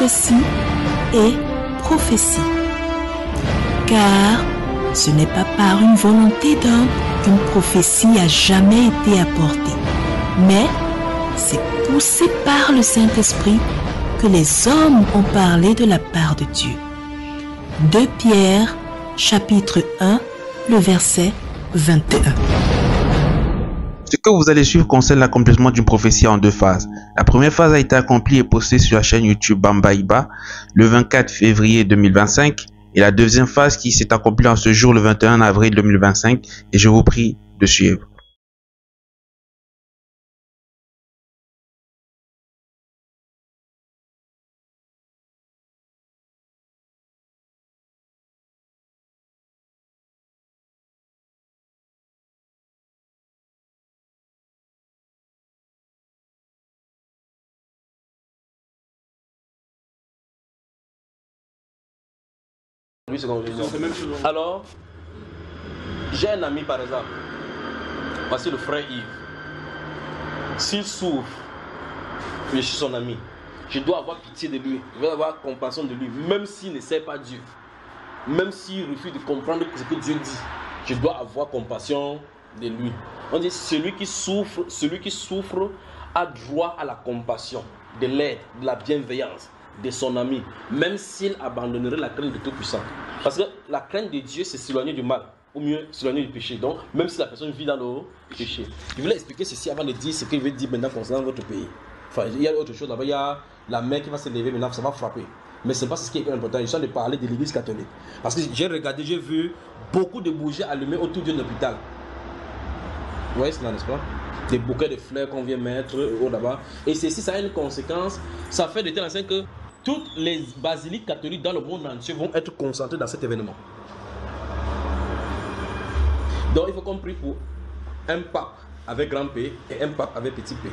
prophétie et prophétie. Car ce n'est pas par une volonté d'homme qu'une prophétie a jamais été apportée, mais c'est poussé par le Saint-Esprit que les hommes ont parlé de la part de Dieu. 2 Pierre, chapitre 1, le verset 21. Ce que vous allez suivre concerne l'accomplissement d'une prophétie en 2 phases. La première phase a été accomplie et postée sur la chaîne YouTube Bambaïba le 24 février 2025 et la deuxième phase qui s'est accomplie en ce jour le 21 avril 2025 et je vous prie de suivre. Oui, c'est comme alors, j'ai un ami par exemple, voici le frère Yves. S'il souffre, je suis son ami. Je dois avoir pitié de lui, je dois avoir compassion de lui, même s'il ne sait pas Dieu. Même s'il refuse de comprendre ce que Dieu dit, je dois avoir compassion de lui. On dit celui qui souffre a droit à la compassion, de l'aide, de la bienveillance de son ami, même s'il abandonnerait la crainte de Tout-Puissant. Parce que la crainte de Dieu, c'est s'éloigner du mal, ou mieux s'éloigner du péché. Donc, même si la personne vit dans le péché. Je voulais expliquer ceci avant de dire ce qu'il veut dire maintenant concernant votre pays. Enfin, il y a autre chose là-bas, il y a la mer qui va se lever maintenant, ça va frapper. Mais ce n'est pas ce qui est important, je suis en train de parler de l'église catholique. Parce que j'ai regardé, j'ai vu beaucoup de bougies allumées autour d'un hôpital. Vous voyez cela, n'est-ce pas? Des bouquets de fleurs qu'on vient mettre là-bas. Et ceci, ça a une conséquence, ça fait de telle façon que toutes les basiliques catholiques dans le monde entier vont être concentrées dans cet événement. Donc il faut qu'on prie pour un pape avec grand P et un pape avec petit p.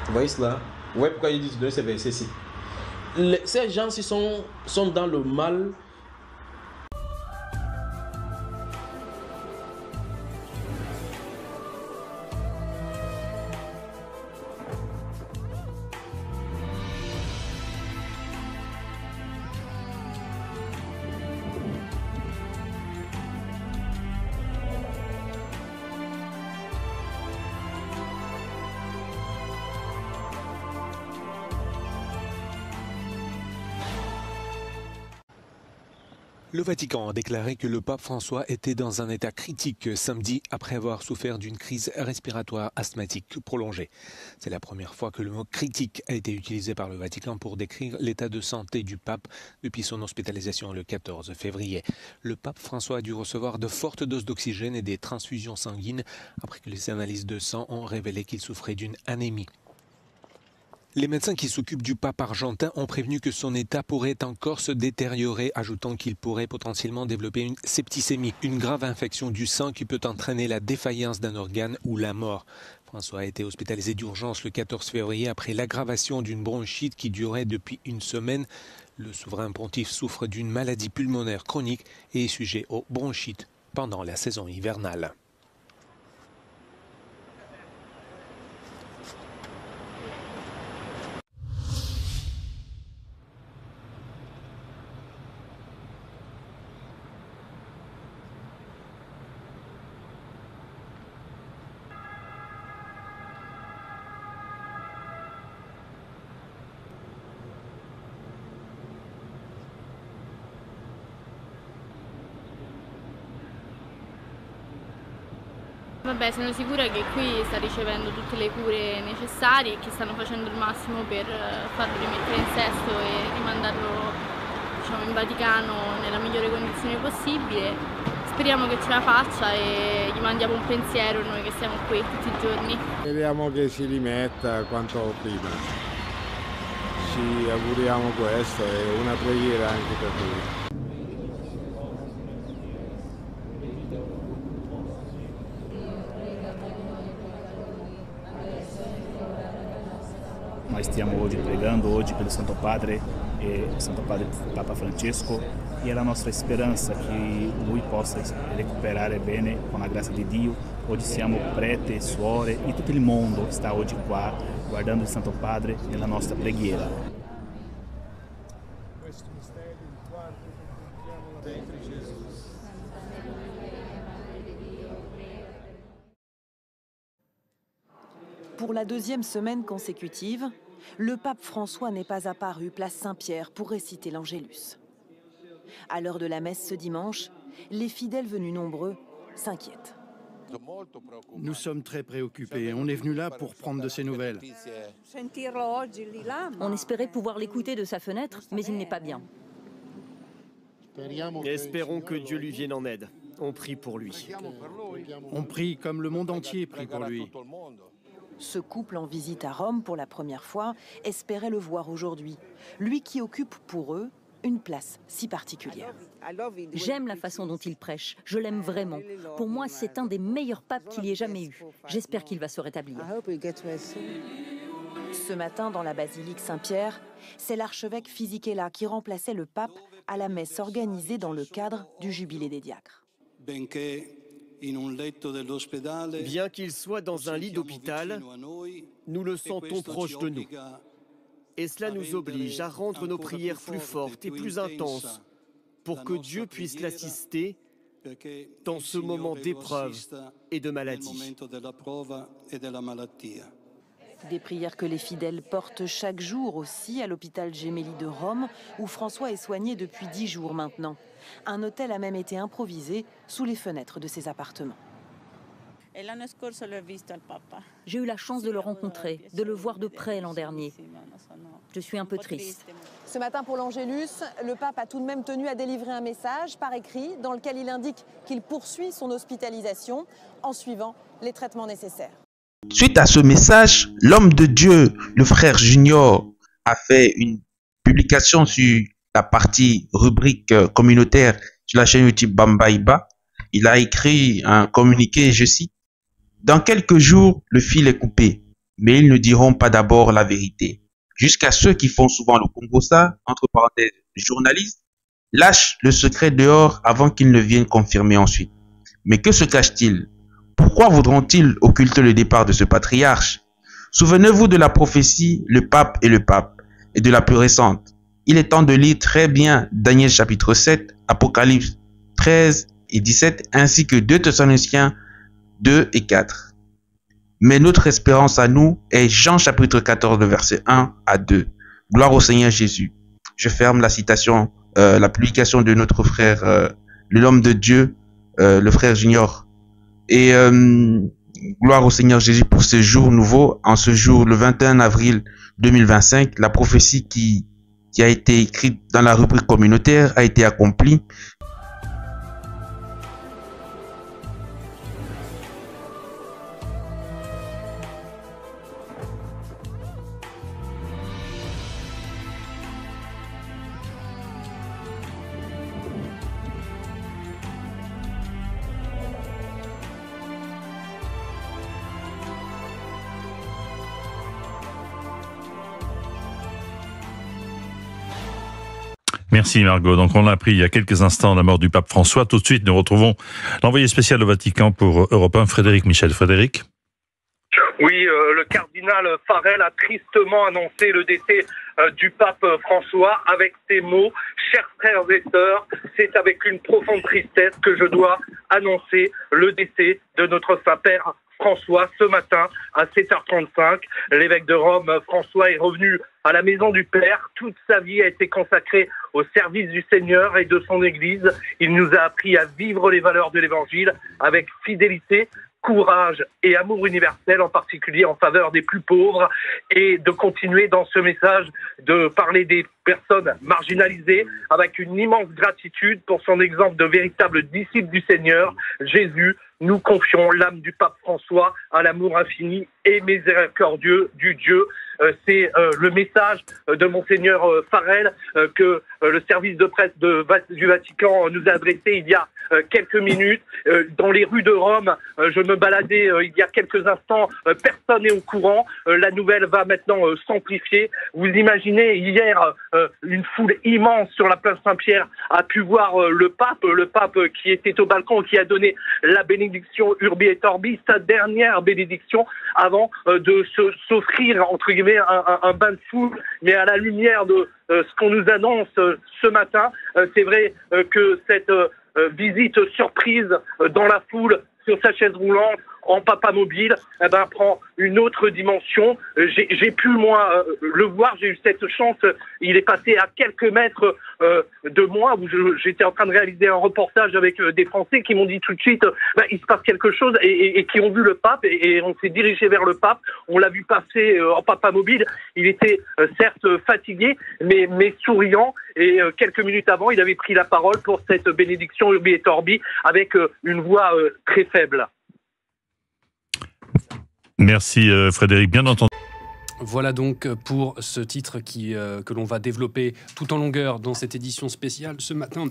Vous voyez cela? Vous voyez pourquoi ils disent de ces versets-ci? Ces gens-ci sont dans le mal. Le Vatican a déclaré que le pape François était dans un état critique samedi après avoir souffert d'une crise respiratoire asthmatique prolongée. C'est la première fois que le mot critique a été utilisé par le Vatican pour décrire l'état de santé du pape depuis son hospitalisation le 14 février. Le pape François a dû recevoir de fortes doses d'oxygène et des transfusions sanguines après que les analyses de sang ont révélé qu'il souffrait d'une anémie. Les médecins qui s'occupent du pape argentin ont prévenu que son état pourrait encore se détériorer, ajoutant qu'il pourrait potentiellement développer une septicémie, une grave infection du sang qui peut entraîner la défaillance d'un organe ou la mort. François a été hospitalisé d'urgence le 14 février après l'aggravation d'une bronchite qui durait depuis une semaine. Le souverain pontife souffre d'une maladie pulmonaire chronique et est sujet aux bronchites pendant la saison hivernale. Vabbè, sono sicura che qui sta ricevendo tutte le cure necessarie e che stanno facendo il massimo per farlo rimettere in sesto e rimandarlo, diciamo, in Vaticano nella migliore condizione possibile. Speriamo che ce la faccia e gli mandiamo un pensiero noi che siamo qui tutti i giorni. Speriamo che si rimetta quanto prima. Ci auguriamo questo e una preghiera anche per lui. Nós stiamo oggi pregando oggi per il Santo Padre e Santo Padre Papa Francesco e è la nostra speranza che lui possa recuperare bene con la grazia di Dio. Oggi siamo preti, suore e tutto il mondo sta oggi qua guardando il Santo Padre nella nostra preghiera. Pour la deuxième semaine consécutive, le pape François n'est pas apparu place Saint-Pierre pour réciter l'Angélus. À l'heure de la messe ce dimanche, les fidèles venus nombreux s'inquiètent. Nous sommes très préoccupés. On est venu là pour prendre de ses nouvelles. On espérait pouvoir l'écouter de sa fenêtre, mais il n'est pas bien. Espérons que Dieu lui vienne en aide. On prie pour lui. On prie comme le monde entier prie pour lui. Ce couple en visite à Rome pour la première fois espérait le voir aujourd'hui. Lui qui occupe pour eux une place si particulière. J'aime la façon dont il prêche. Je l'aime vraiment. Pour moi, c'est un des meilleurs papes qu'il y ait jamais eu. J'espère qu'il va se rétablir. Ce matin, dans la basilique Saint-Pierre, c'est l'archevêque Fisichella qui remplaçait le pape à la messe organisée dans le cadre du Jubilé des diacres. Bien qu'il soit dans un lit d'hôpital, nous le sentons proche de nous. Et cela nous oblige à rendre nos prières plus fortes et plus intenses pour que Dieu puisse l'assister dans ce moment d'épreuve et de maladie. Des prières que les fidèles portent chaque jour aussi à l'hôpital Gemelli de Rome, où François est soigné depuis 10 jours maintenant. Un hôtel a même été improvisé sous les fenêtres de ses appartements. J'ai eu la chance de le rencontrer, de le voir de près l'an dernier. Je suis un peu triste. Ce matin pour l'Angélus, le pape a tout de même tenu à délivrer un message par écrit dans lequel il indique qu'il poursuit son hospitalisation en suivant les traitements nécessaires. Suite à ce message, l'homme de Dieu, le frère Junior, a fait une publication sur la partie rubrique communautaire sur la chaîne YouTube Bambaiba. Il a écrit un communiqué, je cite: « Dans quelques jours, le fil est coupé, mais ils ne diront pas d'abord la vérité. Jusqu'à ceux qui font souvent le Congo-ça, entre parenthèses, journalistes, lâchent le secret dehors avant qu'ils ne viennent confirmer ensuite. Mais que se cache-t-il? Pourquoi voudront-ils occulter le départ de ce patriarche? Souvenez-vous de la prophétie, le pape, et de la plus récente. Il est temps de lire très bien Daniel chapitre 7, Apocalypse 13 et 17, ainsi que 2 Thessaloniciens 2 et 4. Mais notre espérance à nous est Jean chapitre 14, verset 1 à 2. Gloire au Seigneur Jésus. Je ferme la citation, la publication de notre frère, l'homme de Dieu, le frère Junior. Et gloire au Seigneur Jésus pour ce jour nouveau. En ce jour, le 21 avril 2025, la prophétie qui a été écrite dans la rubrique communautaire a été accomplie. Merci Margot. Donc on a appris il y a quelques instants la mort du pape François. Tout de suite, nous retrouvons l'envoyé spécial au Vatican pour Europe 1, Frédéric Michel. Frédéric. Oui, le cardinal Farrell a tristement annoncé le décès du pape François avec ces mots: chers frères et sœurs, c'est avec une profonde tristesse que je dois annoncer le décès de notre Saint-Père François. Ce matin, à 7h35, l'évêque de Rome, François, est revenu à la maison du Père. Toute sa vie a été consacrée au service du Seigneur et de son Église. Il nous a appris à vivre les valeurs de l'Évangile avec fidélité, courage et amour universel, en particulier en faveur des plus pauvres, et de continuer dans ce message de parler des personnes marginalisées avec une immense gratitude pour son exemple de véritable disciple du Seigneur, Jésus. Nous confions l'âme du pape François à l'amour infini et miséricordieux du Dieu. C'est le message de Monseigneur Farrell que le service de presse du Vatican nous a adressé il y a quelques minutes. Dans les rues de Rome, je me baladais il y a quelques instants, personne n'est au courant. La nouvelle va maintenant s'amplifier. Vous imaginez, hier, une foule immense sur la place Saint-Pierre a pu voir le pape qui était au balcon, qui a donné la bénédiction Urbi et Orbi, sa dernière bénédiction avant de s'offrir, entre guillemets, un bain de foule, mais à la lumière de ce qu'on nous annonce ce matin. C'est vrai que cette visite surprise dans la foule sur sa chaise roulante en papa mobile, prend une autre dimension. J'ai pu, moi, le voir, j'ai eu cette chance. Il est passé à quelques mètres de moi, où j'étais en train de réaliser un reportage avec des Français qui m'ont dit tout de suite, il se passe quelque chose, et qui ont vu le pape, et on s'est dirigé vers le pape. On l'a vu passer en papa mobile. Il était certes fatigué, mais souriant, et quelques minutes avant, il avait pris la parole pour cette bénédiction Urbi et Orbi avec une voix très faible. Merci Frédéric, bien entendu. Voilà donc pour ce titre que l'on va développer tout en longueur dans cette édition spéciale ce matin.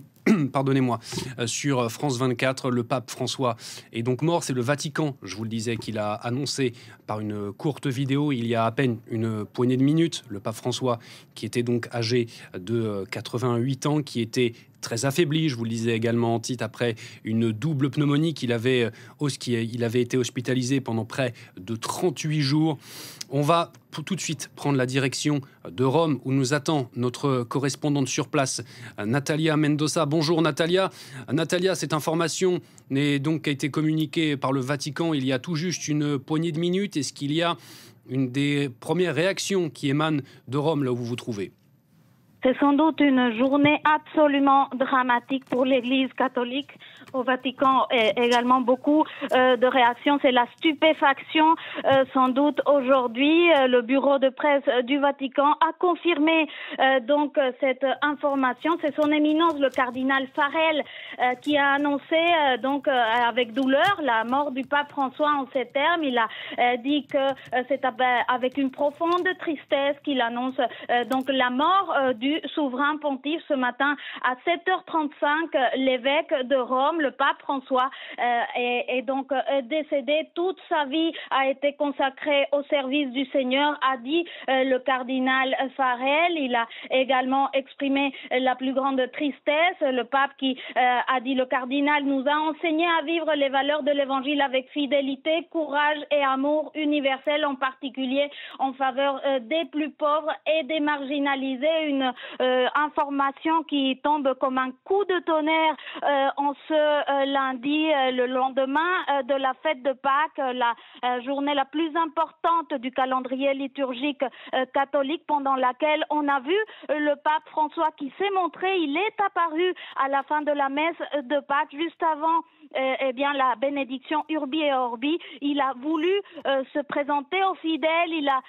Pardonnez-moi, sur France 24, le pape François est donc mort. C'est le Vatican, je vous le disais, qu'il a annoncé par une courte vidéo il y a à peine une poignée de minutes. Le pape François, qui était donc âgé de 88 ans, qui était très affaibli, je vous le disais également en titre, après une double pneumonie il avait été hospitalisé pendant près de 38 jours. On va tout de suite prendre la direction de Rome, où nous attend notre correspondante sur place, Natalia Mendoza. Bonjour Natalia. Natalia, cette information a été communiquée par le Vatican il y a tout juste une poignée de minutes. Est-ce qu'il y a une des premières réactions qui émanent de Rome, là où vous vous trouvez? C'est sans doute une journée absolument dramatique pour l'Église catholique. Au Vatican, également beaucoup de réactions. C'est la stupéfaction. Sans doute aujourd'hui, le bureau de presse du Vatican a confirmé donc cette information. C'est son éminence, le cardinal Farrell, qui a annoncé donc avec douleur la mort du pape François en ces termes. Il a dit que c'est avec une profonde tristesse qu'il annonce donc la mort du souverain pontife ce matin à 7h35. L'évêque de Rome, le pape François, est donc décédé. Toute sa vie a été consacrée au service du Seigneur, a dit le cardinal Farrell. Il a également exprimé la plus grande tristesse. Le pape qui a dit, le cardinal nous a enseigné à vivre les valeurs de l'évangile avec fidélité, courage et amour universel, en particulier en faveur des plus pauvres et des marginalisés. Une information qui tombe comme un coup de tonnerre en ce lundi, le lendemain de la fête de Pâques, la journée la plus importante du calendrier liturgique catholique, pendant laquelle on a vu le pape François qui s'est montré. Il est apparu à la fin de la messe de Pâques, juste avant la bénédiction Urbi et Orbi. Il a voulu se présenter aux fidèles. Il a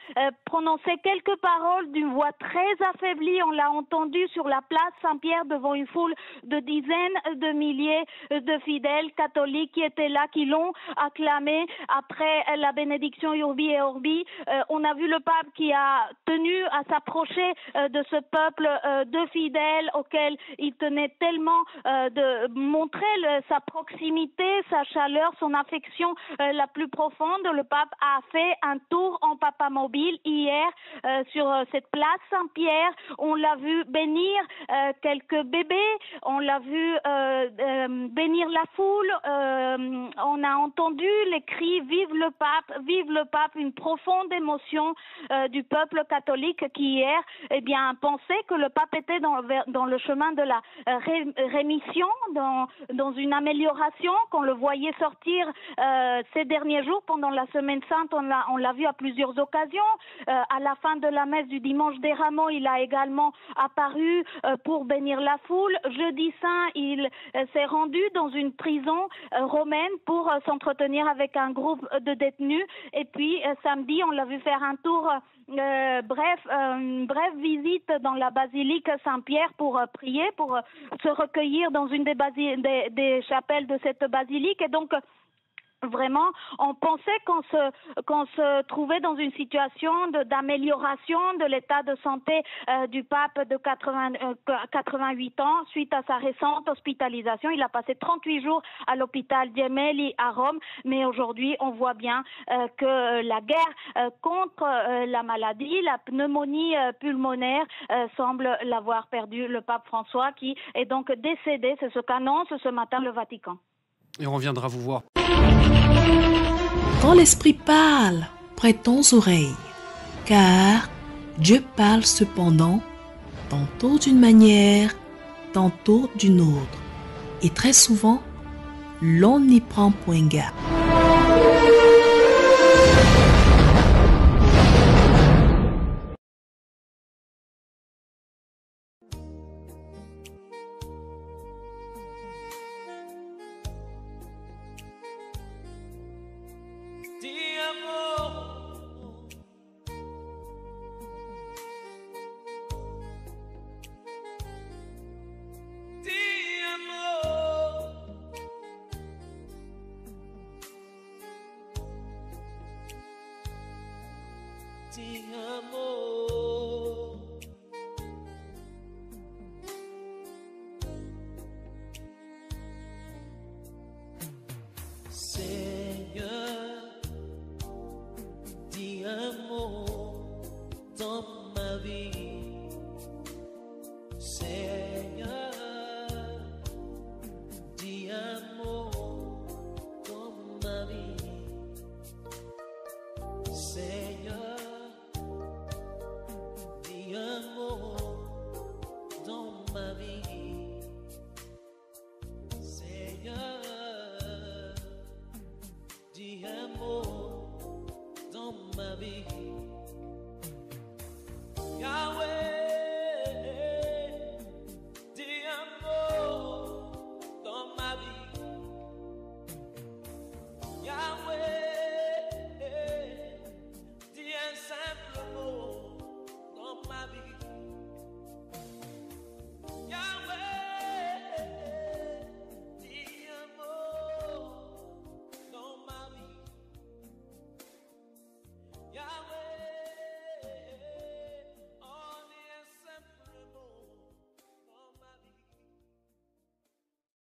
prononcé quelques paroles d'une voix très affaiblie. On l'a entendu sur la place Saint-Pierre devant une foule de dizaines de milliers de fidèles catholiques qui étaient là, qui l'ont acclamé après la bénédiction Urbi et Orbi. On a vu le pape qui a tenu à s'approcher de ce peuple de fidèles auquel il tenait tellement de montrer sa proximité, sa chaleur, son affection la plus profonde. Le pape a fait un tour en papa mobile hier sur cette place Saint-Pierre. On l'a vu bénir quelques bébés, on l'a vu bénir la foule, on a entendu les cris « Vive le pape », une profonde émotion du peuple catholique qui hier pensait que le pape était dans le chemin de la rémission, dans une amélioration, qu'on le voyait sortir ces derniers jours pendant la Semaine Sainte. On l'a vu à plusieurs occasions. À la fin de la messe du dimanche des Rameaux, il a également apparu pour bénir la foule. Jeudi Saint, il s'est rendu dans une prison romaine pour s'entretenir avec un groupe de détenus. Et puis samedi, on l'a vu faire un tour, une brève visite dans la basilique Saint-Pierre pour prier, pour se recueillir dans une des chapelles de cette basilique. Et donc, vraiment, on pensait qu'on se trouvait dans une situation d'amélioration de l'état de santé du pape de 88 ans suite à sa récente hospitalisation. Il a passé 38 jours à l'hôpital Gemelli à Rome, mais aujourd'hui, on voit bien que la guerre contre la maladie, la pneumonie pulmonaire, semble l'avoir perdu. Le pape François, qui est donc décédé, c'est ce qu'annonce ce matin le Vatican. Et on reviendra vous voir. Quand l'Esprit parle, prêtons oreille, car Dieu parle cependant, tantôt d'une manière, tantôt d'une autre, et très souvent, l'on n'y prend point garde. Ti amo.